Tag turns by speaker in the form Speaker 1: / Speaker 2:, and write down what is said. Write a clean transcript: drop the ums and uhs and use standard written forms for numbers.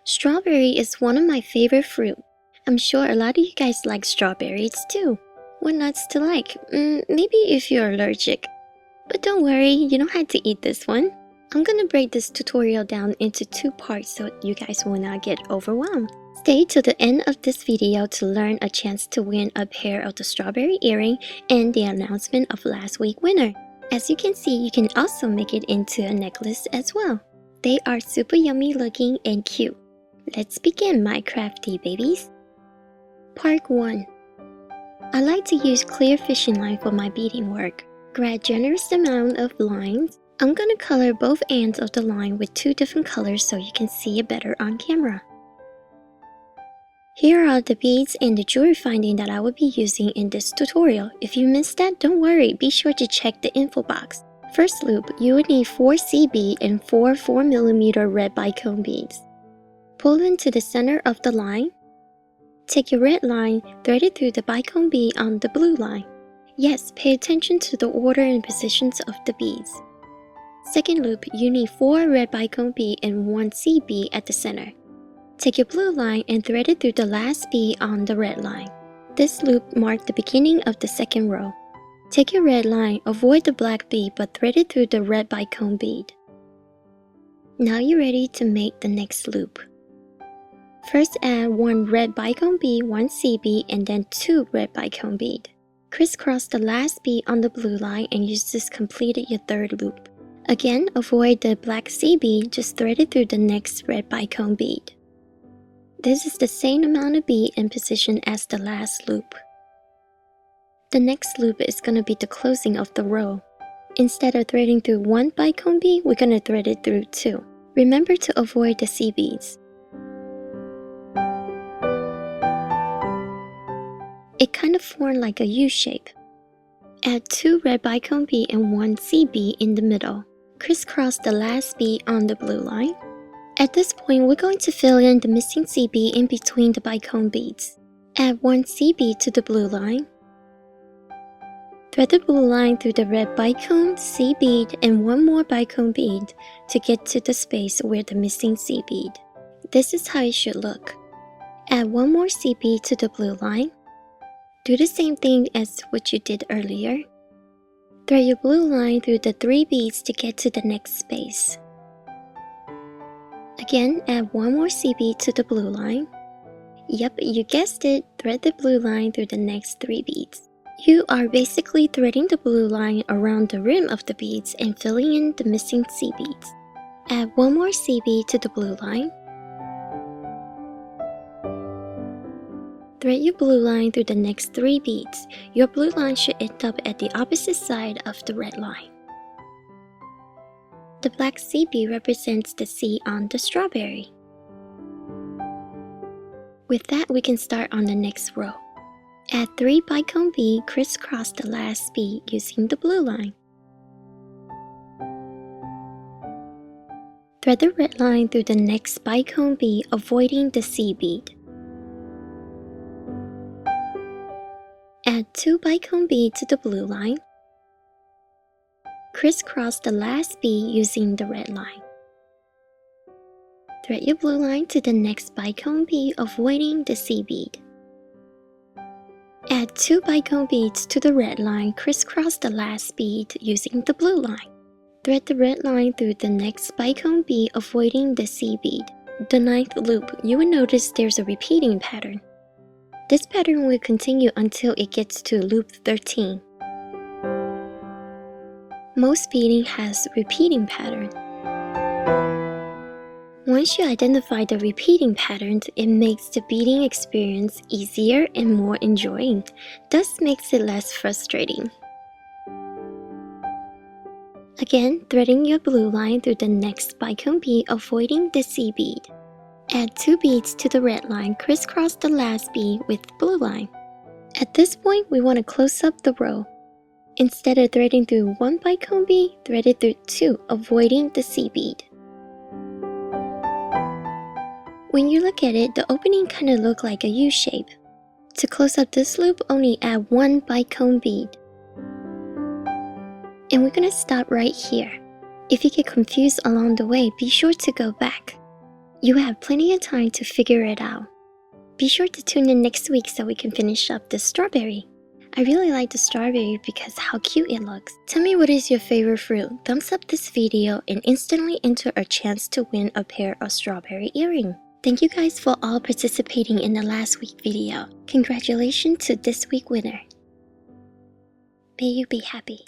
Speaker 1: Strawberry is one of my favorite fruit. I'm sure a lot of you guys like strawberries too. What nuts to like? Maybe if you're allergic. But don't worry, you don't have to eat this one. I'm gonna break this tutorial down into two parts so you guys will not get overwhelmed. Stay till the end of this video to learn a chance to win a pair of the strawberry earring and the announcement of last week's winner. As you can see, you can also make it into a necklace as well. They are super yummy looking and cute. Let's begin, my crafty babies. Part 1. I like to use clear fishing line for my beading work. Grab generous amount of lines. I'm gonna color both ends of the line with two different colors so you can see it better on camera. Here are the beads and the jewelry finding that I will be using in this tutorial. If you missed that, don't worry, be sure to check the info box. First loop, you will need 4 C bead and 4 4mm red bicone beads. Pull into the center of the line. Take your red line, thread it through the bicone bead on the blue line. Yes, pay attention to the order and positions of the beads. Second loop, you need 4 red bicone bead and 1 C bead at the center. Take your blue line and thread it through the last bead on the red line. This loop marked the beginning of the second row. Take your red line, avoid the black bead but thread it through the red bicone bead. Now you're ready to make the next loop. First add 1 red bicone bead, 1 C bead, and then 2 red bicone bead. Crisscross the last bead on the blue line and use this completed your third loop. Again, avoid the black C bead, just thread it through the next red bicone bead. This is the same amount of bead and position as the last loop. The next loop is going to be the closing of the row. Instead of threading through 1 bicone bead, we're going to thread it through 2. Remember to avoid the C beads. It kind of formed like a U shape. Add 2 red bicone bead and 1 C bead in the middle. Crisscross the last bead on the blue line. At this point, we're going to fill in the missing C bead in between the bicone beads. Add 1 C bead to the blue line. Thread the blue line through the red bicone, C bead, and 1 more bicone bead to get to the space where the missing C bead. This is how it should look. Add 1 more C bead to the blue line. Do the same thing as what you did earlier. Thread your blue line through the 3 beads to get to the next space. Again, add 1 more C bead to the blue line. Yep, you guessed it, thread the blue line through the next 3 beads. You are basically threading the blue line around the rim of the beads and filling in the missing C beads. Add 1 more C bead to the blue line. Thread your blue line through the next 3 beads. Your blue line should end up at the opposite side of the red line. The black C bead represents the C on the strawberry. With that, we can start on the next row. Add 3 bicone bead, crisscross the last bead using the blue line. Thread the red line through the next bicone bead, avoiding the C bead. Add 2 bicone bead to the blue line. Crisscross the last bead using the red line. Thread your blue line to the next bicone bead, avoiding the C bead. Add 2 bicone beads to the red line, crisscross the last bead using the blue line. Thread the red line through the next bicone bead, avoiding the C bead. The 9th loop, you will notice there's a repeating pattern. This pattern will continue until it gets to loop 13. Most beading has repeating pattern. Once you identify the repeating patterns, it makes the beading experience easier and more enjoying, thus makes it less frustrating. Again, threading your blue line through the next bicone bead, avoiding the C bead. Add 2 beads to the red line, crisscross the last bead with the blue line. At this point, we want to close up the row. Instead of threading through 1 bicone bead, thread it through 2, avoiding the C bead. When you look at it, the opening kind of looks like a U shape. To close up this loop, only add 1 bicone bead. And we're going to stop right here. If you get confused along the way, be sure to go back. You have plenty of time to figure it out. Be sure to tune in next week so we can finish up this strawberry. I really like the strawberry because how cute it looks. Tell me what is your favorite fruit. Thumbs up this video and instantly enter a chance to win a pair of strawberry earrings. Thank you guys for all participating in the last week video. Congratulations to this week winner. May you be happy.